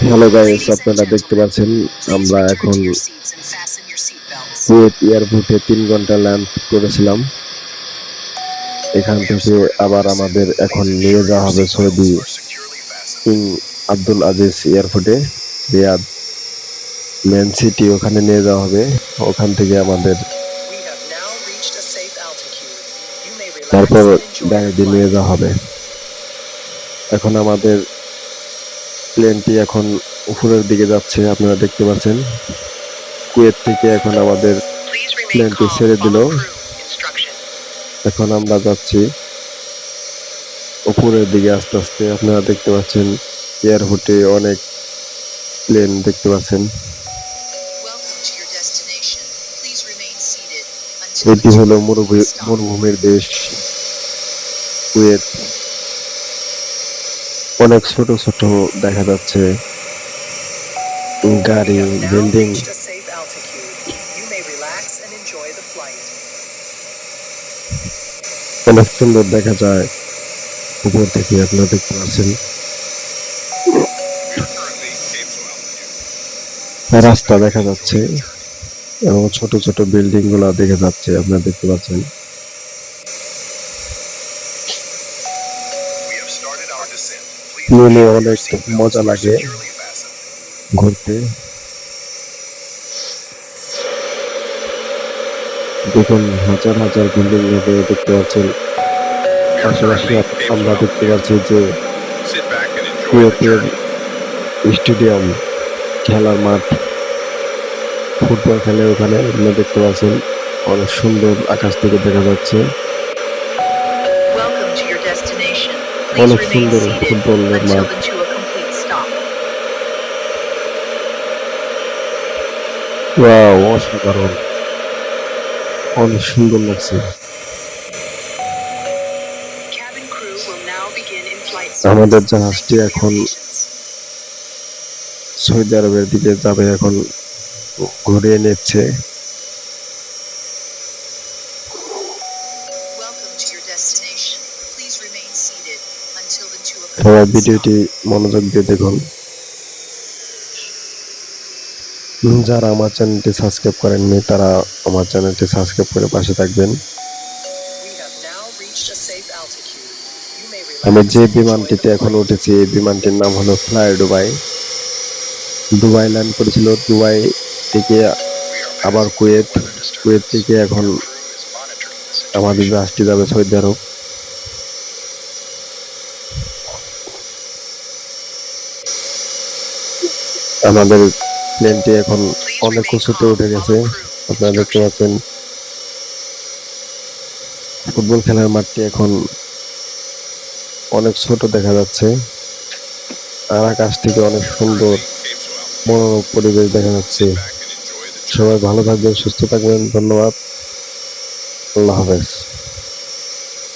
Hello guys, আপনারা দেখতে পাচ্ছেন আমরা এখন কুয়েত এয়ারপোর্টে 3 ঘন্টা ল্যান্ড করেছিলাম। এখান থেকে আবার আমাদের এখন নিয়ে যাওয়া হবে সৌদি কিং আব্দুল আজিজ এয়ারপোর্টে, রিয়াদ মেন সিটি, ওখানে নিয়ে যাওয়া হবে। ওখান থেকে আমাদের তারপর ডাইরেক্টলি নিয়ে যাওয়া হবে। এখন আমাদের প্লেনটি এখন উপরের দিকে যাচ্ছে, আপনারা দেখতে পাচ্ছেন। কুয়েত থেকে এখন আমাদের প্লেনটি ছেড়ে দিল। এখন আমরা যাচ্ছি উপরের দিকে আস্তে আস্তে। আপনারা দেখতে পাচ্ছেন এয়ারপোর্টে অনেক প্লেন দেখতে পাচ্ছেন। এটি হলো মরুভূমির দেশ কুয়েত। অনেক ছোট ছোট দেখা যাচ্ছে গাড়ি, বিল্ডিং। অনেক সুন্দর দেখা যায় উপর থেকে, আপনারা দেখতে পাচ্ছেন। রাস্তা দেখা যাচ্ছে এবং ছোট ছোট বিল্ডিং গুলা দেখা যাচ্ছে, আপনারা দেখতে পাচ্ছেন। প্লেনে অনেক মজা লাগে ঘুরতে। দেখুন হাজার হাজার বিল্ডিং দেখতে পাচ্ছেন। পাশাপাশি আমরা দেখতে পাচ্ছি যে কুয়েতের স্টেডিয়াম, খেলার মাঠ, ফুটবল খেলে ওখানে, আপনারা দেখতে পাচ্ছেন। অনেক সুন্দর আকাশ থেকে দেখা যাচ্ছে। অনেক সুন্দর ফুটবলের মাঠ। ওয়াও, অসাধারণ, অনেক সুন্দর লাগছে। আমাদের জাহাজটি এখন সৌদি আরবের দিকে যাবে, এখন ঘুরিয়ে নিচ্ছে। সবাই ভিডিওটি মনোযোগ দিয়ে দেখুন। যারা আমার চ্যানেলটি সাবস্ক্রাইব করেননি তারা আমার চ্যানেলটি সাবস্ক্রাইব করে পাশে থাকবেন। আমি যে বিমানটিতে এখন উঠেছি এই বিমানটির নাম হলো ফ্লাই দুবাই। দুবাই ল্যান্ড করেছিল, দুবাই থেকে আবার কুয়েত, কুয়েত থেকে এখন আমাদের জাহাজটি যাবে সৌদি আরব। আমাদের প্লেনটি এখন অনেক উঁচুতে উঠে গেছে, আপনারা দেখতে পাচ্ছেন। ফুটবল খেলার মাঠটি এখন অনেক ছোট দেখা যাচ্ছে, আর আকাশ থেকে অনেক সুন্দর মনোরম পরিবেশ দেখা যাচ্ছে। সবাই ভালো থাকবেন, সুস্থ থাকবেন। ধন্যবাদ, আল্লাহ হাফেজ।